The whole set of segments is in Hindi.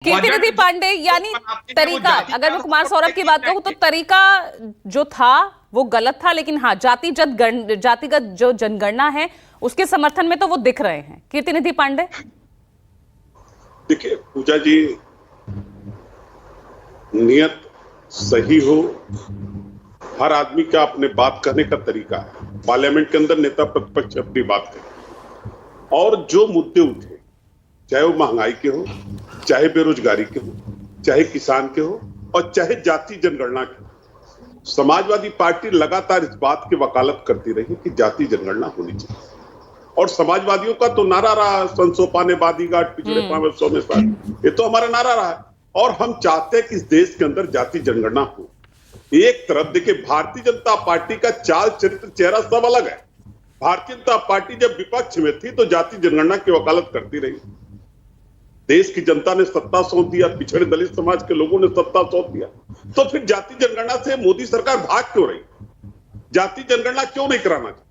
कीर्तिनिधि पांडे यानी तरीका, अगर मैं कुमार सौरभ की बात कहूं तो तरीका जो था वो गलत था, लेकिन हाँ जातिगत जो जनगणना है उसके समर्थन में तो वो दिख रहे हैं। कीर्तिनिधि पांडे, देखिए पूजा जी, नियत सही हो, हर आदमी का अपने बात कहने का तरीका है। पार्लियामेंट के अंदर नेता प्रतिपक्ष अपनी बात करे और जो मुद्दे उठे, चाहे वो महंगाई के हो, चाहे बेरोजगारी के हो, चाहे किसान के हो और चाहे जाति जनगणना के हो, समाजवादी पार्टी लगातार इस बात की वकालत करती रही कि जाति जनगणना होनी चाहिए। और समाजवादियों का तो नारा रहा, संसोपाने बादीघाट पिछड़े पावे सौ में साथ, ये तो हमारा नारा रहा है। और हम चाहते हैं कि इस देश के अंदर जाति जनगणना हो। एक तरफ देखिए, भारतीय जनता पार्टी का चाल चरित्र चेहरा सब अलग है। भारतीय जनता पार्टी जब विपक्ष में थी तो जाति जनगणना की वकालत करती रही। देश की जनता ने सत्ता सौंप दिया, पिछड़े दलित समाज के लोगों ने सत्ता सौंप दिया, तो फिर जाति जनगणना से मोदी सरकार भाग क्यों रही? जाति जनगणना क्यों नहीं कराना चाहिए?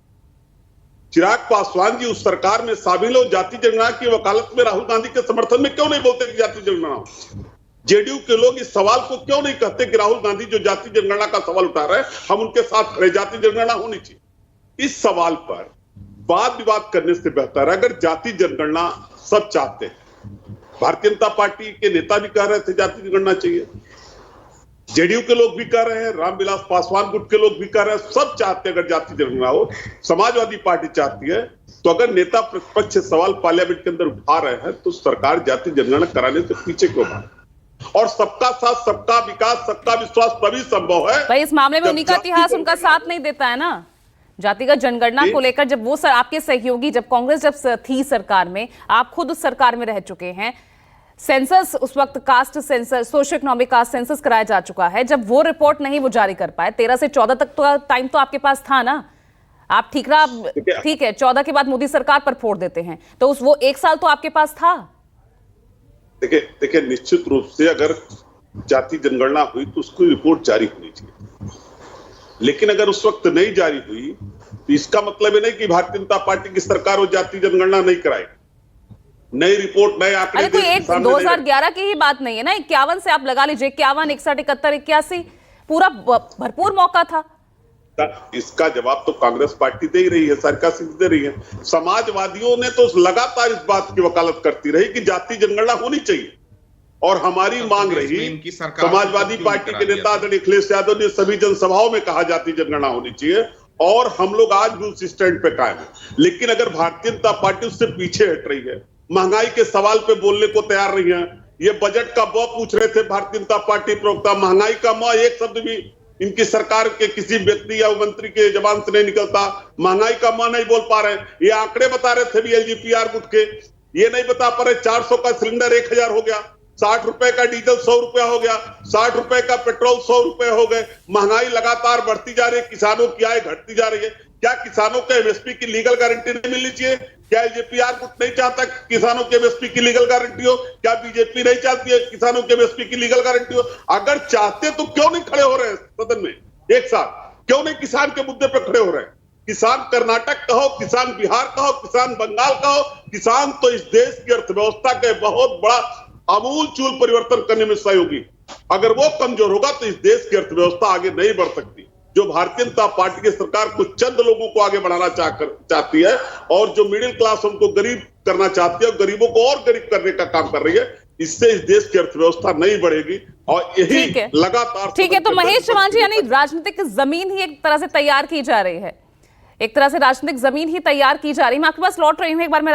चिराग पासवान जी उस सरकार में शामिल हो, जाति जनगणना की वकालत में राहुल गांधी के समर्थन में क्यों नहीं बोलते कि जाति जनगणना हो? जेडीयू के लोग इस सवाल को क्यों नहीं कहते कि राहुल गांधी जो जाति जनगणना का सवाल उठा रहे हैं, हम उनके साथ खड़े, जाति जनगणना होनी चाहिए। इस सवाल पर वाद विवाद करने से बेहतर है अगर जाति जनगणना सब चाहते हैं। भारतीय जनता पार्टी के नेता भी कह रहे थे जाति जनगणना चाहिए, जेडीयू के लोग भी कह रहे हैं, रामविलास पासवान गुट के लोग भी कह रहे हैं, सब चाहते हैं अगर जाति जनगणना हो। समाजवादी पार्टी चाहती है, तो अगर नेता प्रतिपक्ष सवाल पार्लियामेंट के अंदर उठा रहे हैं तो सरकार जाति जनगणना कराने से पीछे क्यों भागे? और सबका साथ, सबका विकास, सबका विश्वास तभी संभव है भाई। इस मामले में उन्हीं का इतिहास उनका साथ नहीं देता है ना। जातिगत जनगणना को लेकर जब वो आपके सहयोगी, जब कांग्रेस जब थी सरकार में, आप खुद उस सरकार में रह चुके हैं, सेंसस उस वक्त caste census, socio economic caste census कराया जा चुका है। जब वो रिपोर्ट नहीं वो जारी कर पाए, 13 से 14 तक तो टाइम तो आपके पास था ना। आप ठीक है 14 के बाद मोदी सरकार पर फोड़ देते हैं, तो वो 1 साल तो आपके पास था। देखिए निश्चित रूप से अगर जाति जनगणना हुई तो उसकी रिपोर्ट जारी होनी चाहिए, लेकिन अगर उस वक्त नहीं जारी हुई तो इसका मतलब ये नहीं कि भारतीय जनता पार्टी की सरकार वो जाति जनगणना नहीं कराएगी। नई रिपोर्ट, नए आंकड़े, अरे कोई एक 2011 की ही बात नहीं है ना। 51 से आप लगा लीजिए, 51, 61, 71, 81, पूरा भरपूर मौका था। इसका जवाब तो कांग्रेस पार्टी दे ही रही है, सरकार से दे रही है। समाजवादियों ने तो लगातार इस बात की वकालत करती रही कि जाति जनगणना होनी चाहिए और हमारी मांग रही। समाजवादी पार्टी के नेता आदरणीय अखिलेश यादव ने सभी जनसभाओं में कहा जाति जनगणना होनी चाहिए और हम लोग आज भी उस स्टैंड पे कायम है। लेकिन अगर भारतीय जनता पार्टी उससे पीछे हट रही है, महंगाई के सवाल पे बोलने को तैयार नहीं है, ये बजट का ब पूछ रहे थे भारतीय जनता पार्टी प्रवक्ता, महंगाई का म एक शब्द भी इनकी सरकार के किसी व्यक्ति या मंत्री के जबान से नहीं निकलता। महंगाई का म नहीं बोल पा रहे। ये आंकड़े बता रहे थे भी एलजीपीआर गुट के, ये नहीं बता पा रहे 400 का सिलेंडर 1000 हो गया, 60 रुपए का डीजल 100 रुपया हो गया, 60 रुपए का पेट्रोल 100 रुपए हो गए। महंगाई लगातार बढ़ती जा रही है, किसानों की आय घटती जा रही है। क्या किसानों को एमएसपी की लीगल गारंटी नहीं मिलनी चाहिए? क्या एलजेपीआर गुट नहीं चाहता किसानों के एमएसपी की लीगल गारंटी हो? क्या बीजेपी नहीं चाहती है किसानों के एमएसपी की लीगल गारंटी हो? अगर चाहते तो क्यों नहीं खड़े हो रहे हैं सदन में एक साथ? क्यों नहीं किसान के मुद्दे पर खड़े हो रहे हैं? किसान कर्नाटक का हो, किसान बिहार का हो, किसान बंगाल का हो, किसान तो इस देश की अर्थव्यवस्था के बहुत बड़ा आमूल चूल परिवर्तन करने में सहयोगी। अगर वो कमजोर होगा तो इस देश की अर्थव्यवस्था आगे नहीं बढ़ सकती। जो भारतीय जनता पार्टी की सरकार कुछ चंद लोगों को आगे बढ़ाना चाहती है और जो मिडिल क्लास उनको गरीब करना चाहती है और गरीबों को और गरीब करने का काम कर रही है, इससे इस देश की अर्थव्यवस्था नहीं बढ़ेगी और यही लगातार। ठीक है, तो महेश चौहान जी, यानी राजनीतिक जमीन ही एक तरह से तैयार की जा रही है, एक तरह से राजनीतिक जमीन ही तैयार की जा रही है। मैं आपके पास लौट रही हूँ एक बार।